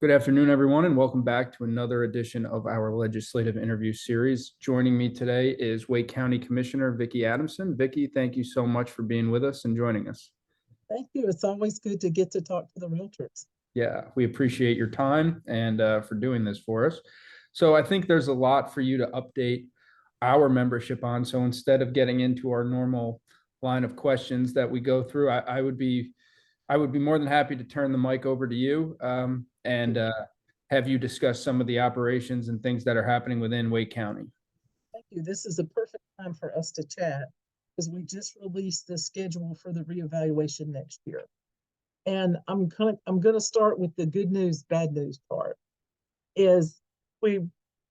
Good afternoon, everyone, and welcome back to another edition of our legislative interview series. Joining me today is Wake County Commissioner Vickie Adamson. Vickie, thank you so much for being with us and joining us. Thank you. It's always good to get to talk to the realtors. Yeah, we appreciate your time and for doing this for us. So I think there's a lot for you to update our membership on. So instead of getting into our normal line of questions that we go through, I would be more than happy to turn the mic over to you and have you discuss some of the operations and things that are happening within Wake County. Thank you. This is a perfect time for us to chat because we just released the schedule for the reevaluation next year. And I'm going to start with the good news, bad news part. Is we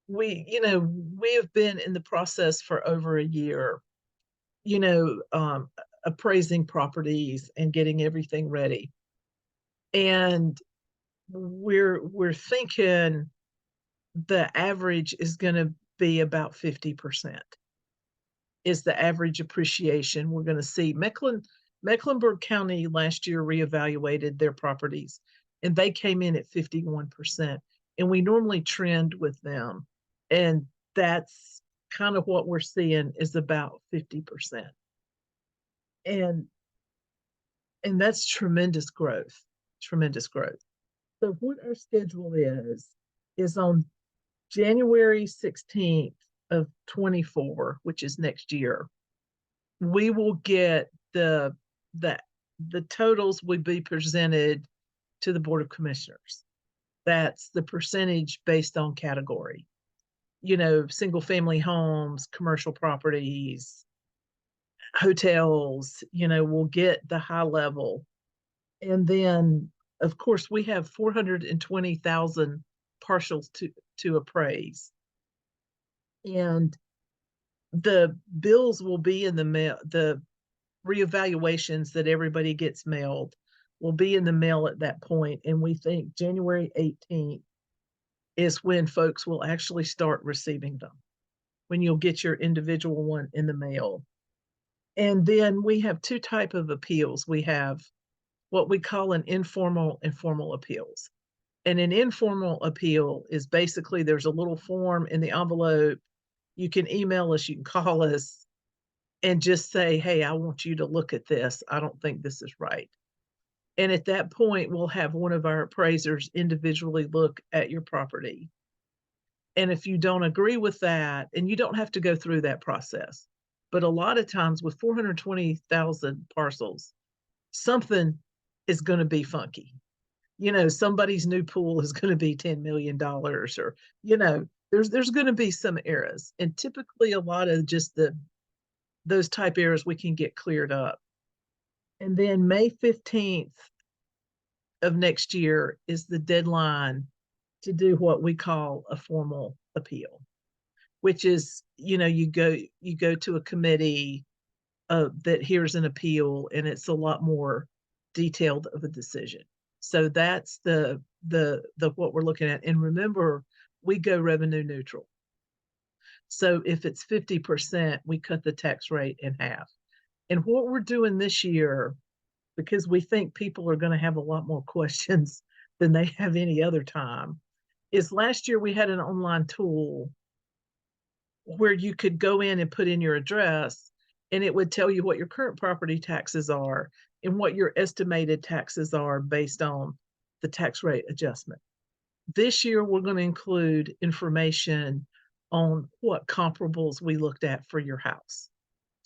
we have been in the process for over a year, you know, appraising properties and getting everything ready. And we're thinking the average is going to be about 50% is the average appreciation we're going to see. Mecklenburg County last year reevaluated their properties and they came in at 51%. And we normally trend with them. And that's kind of what we're seeing is about 50%. And that's tremendous growth, tremendous growth. So what our schedule is on January 16th of 24, which is next year, we will get the totals will be presented to the Board of Commissioners. That's the percentage based on category. Single family homes, commercial properties, hotels, we'll get the high level. And then of course we have 420,000 partials to appraise. And the bills will be in the mail. The reevaluations that everybody gets mailed will be in the mail at that point. And we think January 18th is when folks will actually start receiving them, when you'll get your individual one in the mail. And then we have two types of appeals. We have what we call an informal and formal appeals. And an informal appeal is basically there's a little form in the envelope. You can email us, you can call us, and just say, hey, I want you to look at this. I don't think this is right. And at that point, we'll have one of our appraisers individually look at your property. And if you don't agree with that, and you don't have to go through that process, but a lot of times with 420,000 parcels, something is going to be funky. Somebody's new pool is going to be $10 million or, there's going to be some errors. And typically a lot of just those type errors we can get cleared up. And then May 15th of next year is the deadline to do what we call a formal appeal, which is, you go to a committee that hears an appeal, and it's a lot more detailed of a decision. So that's the what we're looking at. And remember, we go revenue neutral. So if it's 50%, we cut the tax rate in half. And what we're doing this year, because we think people are going to have a lot more questions than they have any other time, is last year we had an online tool where you could go in and put in your address, and it would tell you what your current property taxes are and what your estimated taxes are based on the tax rate adjustment. This year, we're going to include information on what comparables we looked at for your house.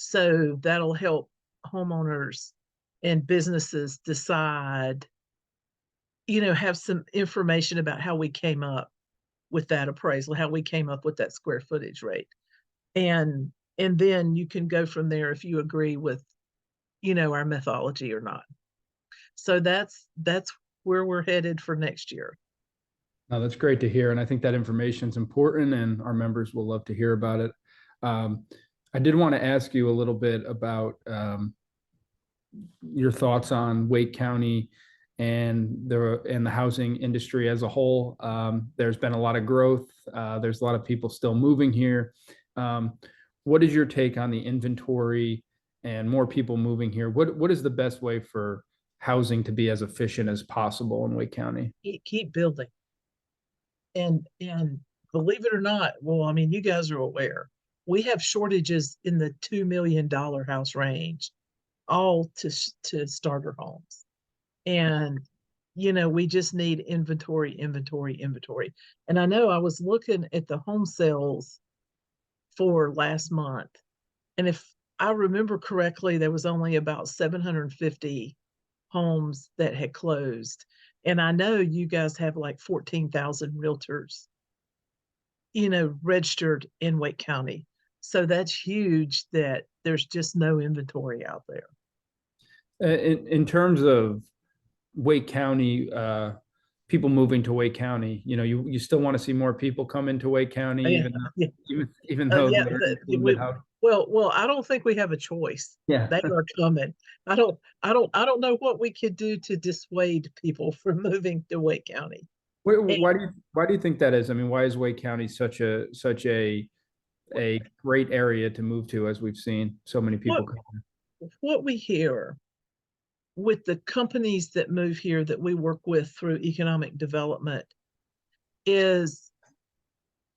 So that'll help homeowners and businesses decide, have some information about how we came up with that appraisal, how we came up with that square footage rate. And then you can go from there if you agree with, our methodology or not. So that's where we're headed for next year. No, that's great to hear. And I think that information is important and our members will love to hear about it. I did want to ask you a little bit about your thoughts on Wake County and the housing industry as a whole. There's been a lot of growth. There's a lot of people still moving here. What is your take on the inventory and more people moving here? What is the best way for housing to be as efficient as possible in Wake County? Keep building. And believe it or not, well, I mean, you guys are aware, we have shortages in the $2 million house range, all to starter homes. And we just need inventory, inventory, inventory. And I know I was looking at the home sales for last month, and if I remember correctly, there was only about 750 homes that had closed. And I know you guys have like 14,000 realtors, registered in Wake County. So that's huge that there's just no inventory out there. In terms of Wake County, people moving to Wake County, you still want to see more people come into Wake County, Yeah, yeah, even though yeah. they're a little bit out. Well, I don't think we have a choice. Yeah. They are coming. I don't know what we could do to dissuade people from moving to Wake County. And, Why do you think that is? I mean, why is Wake County such a great area to move to, as we've seen so many what people come? what we hear with the companies that move here that we work with through economic development is,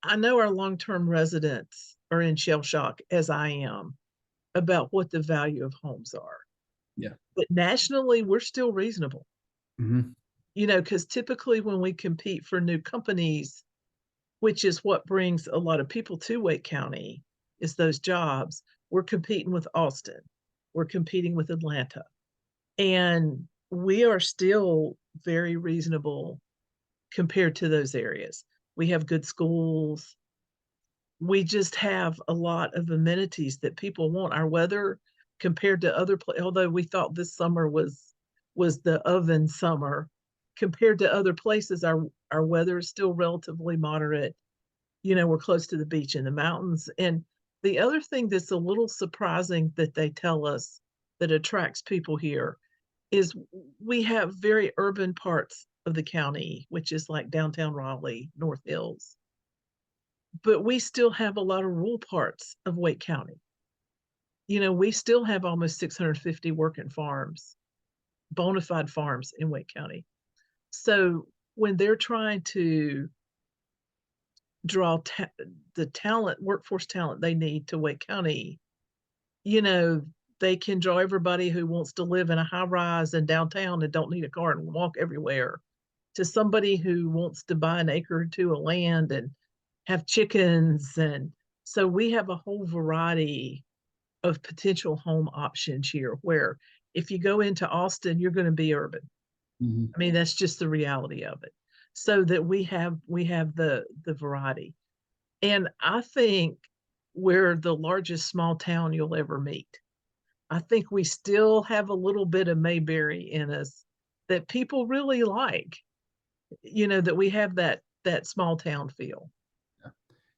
I know our long-term residents are in shell shock, as I am, about what the value of homes are. Yeah. But nationally, we're still reasonable. Hmm. Because typically when we compete for new companies, which is what brings a lot of people to Wake County, is those jobs. We're competing with Austin. We're competing with Atlanta. And we are still very reasonable compared to those areas. We have good schools. We just have a lot of amenities that people want. Our weather compared to other places, although we thought this summer was the oven summer, compared to other places, our weather is still relatively moderate. We're close to the beach and the mountains. And the other thing that's a little surprising that they tell us that attracts people here is we have very urban parts of the county, which is like downtown Raleigh, North Hills, but we still have a lot of rural parts of Wake County. We still have almost 650 working farms, bona fide farms in Wake County. So when they're trying to draw the workforce talent they need to Wake County, you know, they can draw everybody who wants to live in a high rise in downtown and don't need a car and walk everywhere, to somebody who wants to buy an acre or two of land and have chickens. And so we have a whole variety of potential home options here, where if you go into Austin, you're going to be urban. Hmm. I mean, that's just the reality of it. So that we have the variety. And I think we're the largest small town you'll ever meet. I think we still have a little bit of Mayberry in us that people really like, that we have that small town feel.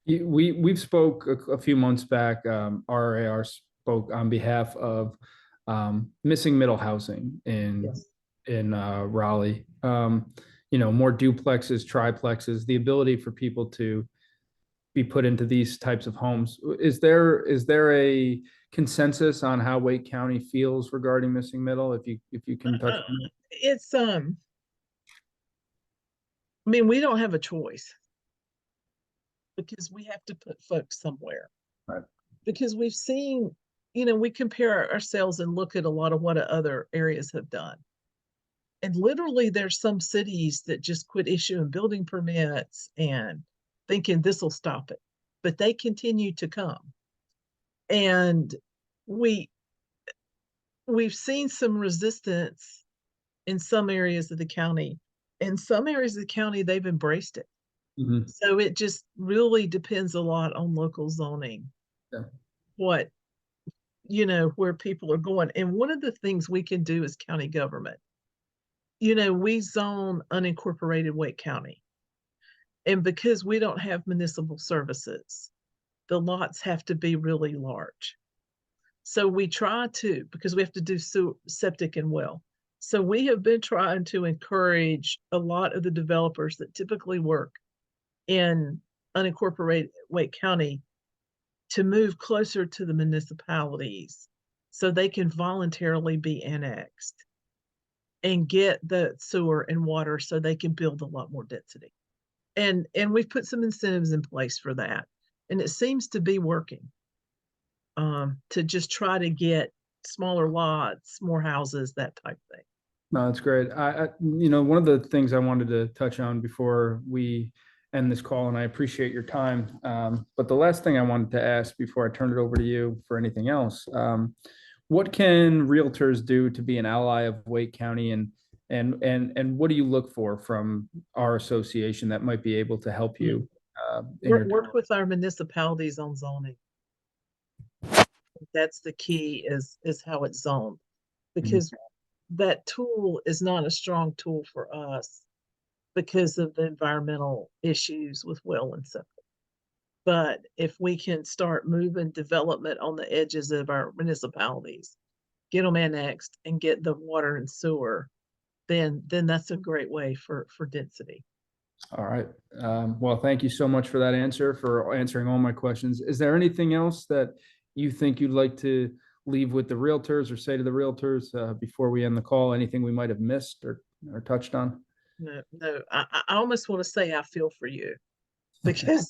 We've spoke a few months back. RRAR spoke on behalf of missing middle housing in Yes. Raleigh. More duplexes, triplexes, the ability for people to be put into these types of homes. Is there a consensus on how Wake County feels regarding missing middle? If you can touch Uh, on it. it's I mean, we don't have a choice because we have to put folks somewhere. Right. Because we've seen, we compare ourselves and look at a lot of what other areas have done. And literally, there's some cities that just quit issuing building permits and thinking this will stop it, but they continue to come. And we we've seen some resistance in some areas of the county. In some areas of the county, they've embraced it. Mhm. So it just really depends a lot on local zoning, Yeah. what, where people are going. And one of the things we can do as county government, we zone unincorporated Wake County. And because we don't have municipal services, the lots have to be really large. So we try to, because we have to do septic and well. So we have been trying to encourage a lot of the developers that typically work in unincorporated Wake County to move closer to the municipalities so they can voluntarily be annexed and get the sewer and water so they can build a lot more density. and we've put some incentives in place for that, and it seems to be working, to just try to get smaller lots, more houses, that type thing. No, that's great. One of the things I wanted to touch on before we end this call, and I appreciate your time. But the last thing I wanted to ask before I turn it over to you for anything else, what can realtors do to be an ally of Wake County, and what do you look for from our association that might be able to help you in your Work with our municipalities on zoning. That's the key, is how it's zoned, because that tool is not a strong tool for us because of the environmental issues with well and septic. But if we can start moving development on the edges of our municipalities, get them annexed and get the water and sewer, then that's a great way for density. All right. Well, thank you so much for that answer, for answering all my questions. Is there anything else that you think you'd like to leave with the realtors or say to the realtors before we end the call? Anything we might have missed or touched on? No, no, I almost want to say I feel for you, because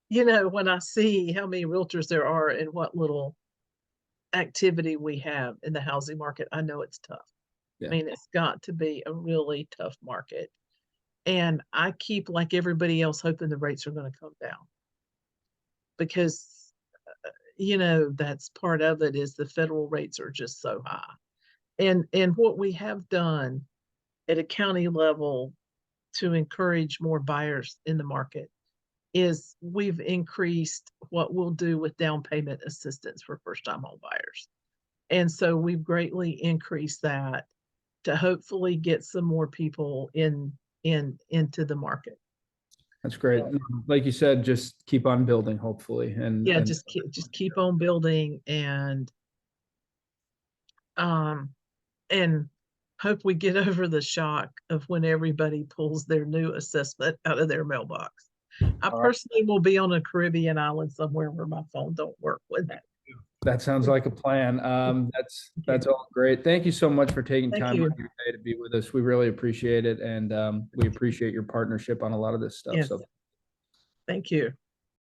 you know, when I see how many realtors there are and what little activity we have in the housing market, I know it's tough. I Yeah, mean, it's got to be a really tough market. And I keep, like everybody else, hoping the rates are going to come down, because, you know, that's part of it, is the federal rates are just so high. And what we have done at a county level to encourage more buyers in the market is we've increased what we'll do with down payment assistance for first time home buyers. And so we've greatly increased that to hopefully get some more people into the market. that's great. Like you said, just keep on building, hopefully. Yeah, And just keep on building, um and hope we get over the shock of when everybody pulls their new assessment out of their mailbox. I all right, personally will be on a Caribbean island somewhere where my phone don't work with that. that sounds like a plan. Okay. That's all great. Thank you so much for taking Thank time out you. of your day to be with us. We really appreciate it, and we appreciate your partnership on a lot of this stuff. Yes, So thank you.